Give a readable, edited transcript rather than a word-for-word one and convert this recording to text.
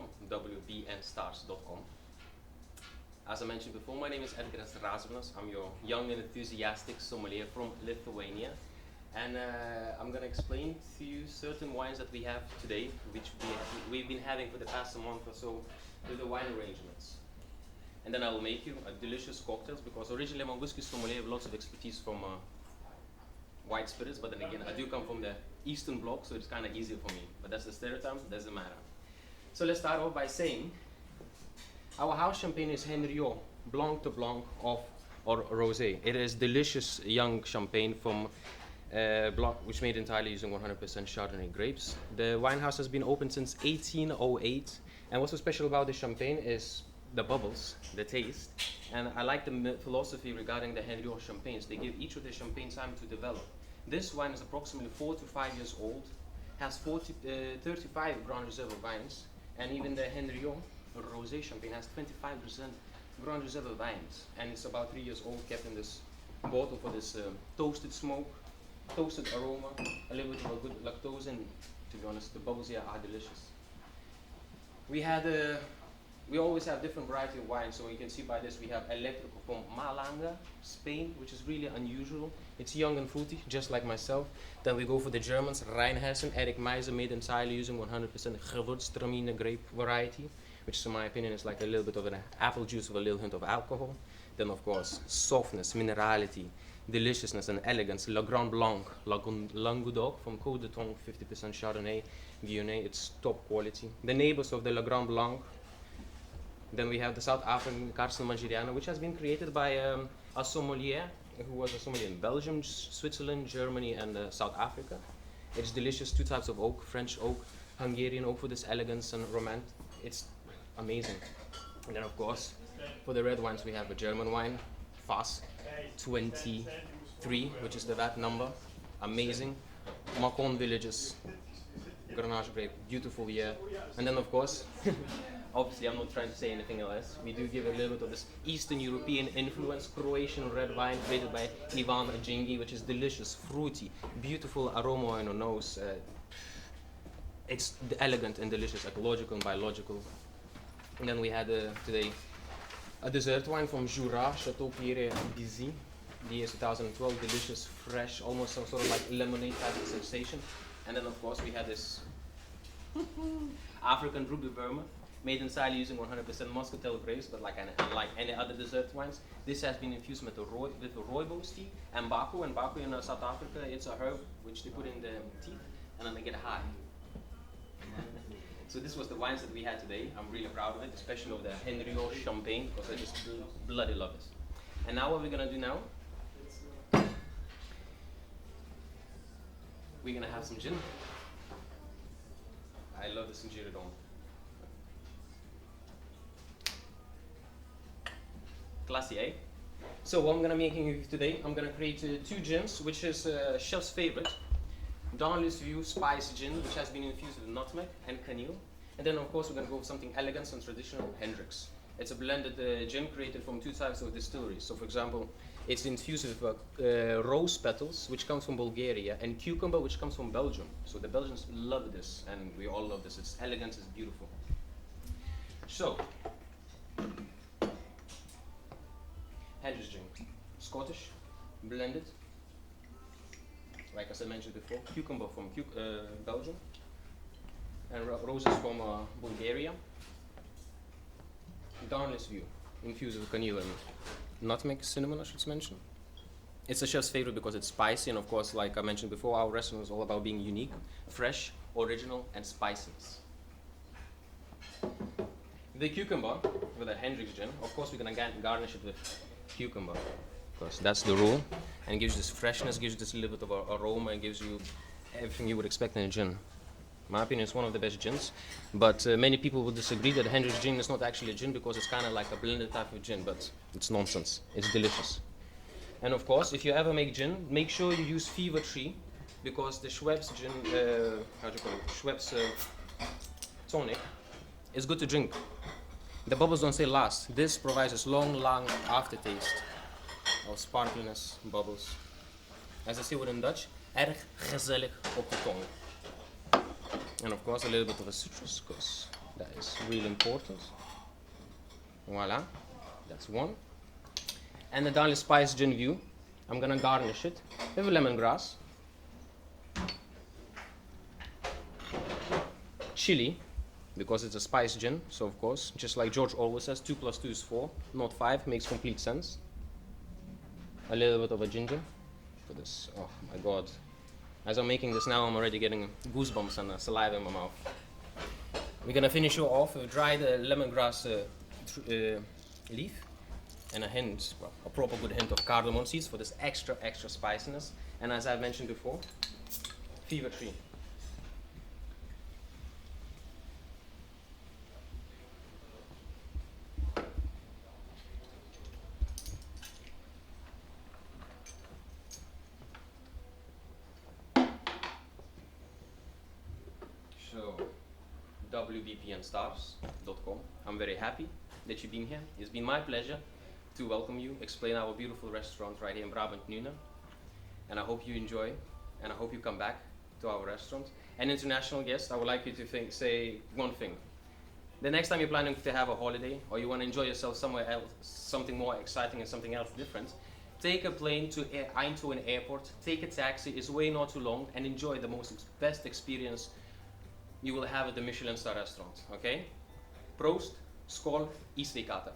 wbnstars.com, wbnstars.com. As I mentioned before, my name is Edgaras Razminas. I'm your young and enthusiastic sommelier from Lithuania. And I'm going to explain to you certain wines that we have today, which we've been having for the past month or so with the wine arrangements. And then I will make you a delicious cocktails, because originally I'm a whiskey sommelier with lots of expertise from white spirits, but then again I do come from the Eastern Bloc, so it's kind of easier for me. But that's the stereotype, doesn't matter. So let's start off by saying our house champagne is Henriot Blanc de Blanc or Rosé. It is delicious young champagne from Blanc, which made entirely using 100% Chardonnay grapes. The wine house has been open since 1808, and what's so special about the champagne is the bubbles, the taste. And I like the philosophy regarding the Henriot champagnes. They give each of the champagne time to develop. This wine is approximately 4 to 5 years old, has 35 Grand Reserve vines, and even the Henriot Rosé champagne has 25% Grand Reserve vines, and it's about 3 years old, kept in this bottle for this toasted smoke, toasted aroma, a little bit of a good lactose, and to be honest, the bubbles here are delicious. We always have different variety of wines, so you can see by this we have Electrico from Malanga, Spain, which is really unusual. It's young and fruity, just like myself. Then we go for the Germans, Rheinhessen, Eric Meiser, made entirely using 100% Gewürztraminer grape variety, which in my opinion is like a little bit of an apple juice with a little hint of alcohol. Then of course, softness, minerality, deliciousness and elegance. Le Grand Blanc, Languedoc from Côte de Tongue, 50% Chardonnay, Viognier, it's top quality. The neighbors of the Le Grand Blanc. Then we have the South African Carsten Magiriano, which has been created by a sommelier who was a sommelier in Belgium, Switzerland, Germany, and South Africa. It's delicious, 2 types of oak, French oak, Hungarian oak for this elegance and romance. It's amazing. And then of course, for the red wines, we have a German wine, Fass 23, which is the VAT number. Amazing. Macon Villages, Grenache grape, beautiful year. And then of course, obviously I'm not trying to say anything else. We do give a little bit of this Eastern European influence, Croatian red wine created by Ivan Djingi, which is delicious, fruity, beautiful aroma in the nose. It's elegant and delicious, ecological and biological. And then we had today a dessert wine from Jura, Chateau Pierre Bizzy, the year 2012, delicious, fresh, almost some sort of like lemonade type of sensation. And then of course we had this African Ruby Vermouth, made entirely using 100% Muscatel grapes, but like any other dessert wines, this has been infused with the rooibos tea and Baku. And Baku in South Africa, it's a herb which they put in the teeth, and then they get high. So this was the wines that we had today. I'm really proud of it, especially of the Henriot champagne, because I just bloody love it. And now what we're gonna do now, we're gonna have some gin. I love this in Girodon. Classy, eh? So what I'm gonna make you today, I'm gonna create 2 gins, which is chef's favorite. Dawnless View Spice Gin, which has been infused with nutmeg and caneel. And then of course we're gonna go with something elegant and traditional, Hendrix. It's a blended gin created from 2 types of distilleries. So for example, it's infused with rose petals, which comes from Bulgaria, and cucumber, which comes from Belgium. So the Belgians love this, and we all love this. It's elegant, it's beautiful. So, Hendrix gin, Scottish, blended. Like as I mentioned before, cucumber from Belgium, and roses from Bulgaria. Dawnless View, infused with caneel and nutmeg, cinnamon, I should mention. It's a chef's favorite because it's spicy, and of course, like I mentioned before, our restaurant is all about being unique, fresh, original, and spiciness. The cucumber with a Hendrix gin, of course, we're gonna garnish it with cucumber, because that's the rule, and it gives you this freshness, gives you this little bit of aroma, and gives you everything you would expect in a gin. In my opinion, it's one of the best gins, but many people will disagree that the Hendrix gin is not actually a gin, because it's kind of like a blended type of gin, but it's nonsense. It's delicious. And of course, if you ever make gin, make sure you use Fever Tree, because the Schweppes gin, Schweppes tonic, is good to drink. The bubbles don't stay last. This provides this long aftertaste of sparkliness, bubbles. As I say it in Dutch, erg gezellig op de tong. And of course a little bit of a citrus, because That is really important. Voila, that's one. And the Daniel Spice Gin View, I'm gonna garnish it with lemongrass, chili, because it's a spice gin, so of course, just like George always says, 2 + 2 is 4, not 5, makes complete sense. A little bit of a ginger for this. Oh my god. As I'm making this now, I'm already getting goosebumps and saliva in my mouth. We're gonna finish it off with dried lemongrass leaf and a hint, well, a proper good hint of cardamom seeds for this extra spiciness. And as I mentioned before, fever tree. So, wbpnstars.com. I'm very happy that you've been here. It's been my pleasure to welcome you, explain our beautiful restaurant right here in Brabant, Nuenen. And I hope you enjoy, and I hope you come back to our restaurant. And international guests, I would like you to say one thing. The next time you're planning to have a holiday, or you want to enjoy yourself somewhere else, something more exciting and something else different, take a plane to Eindhoven Airport, take a taxi, it's way not too long, and enjoy the best experience you will have at the Michelin star restaurant, okay? Proost, skål, i svikata.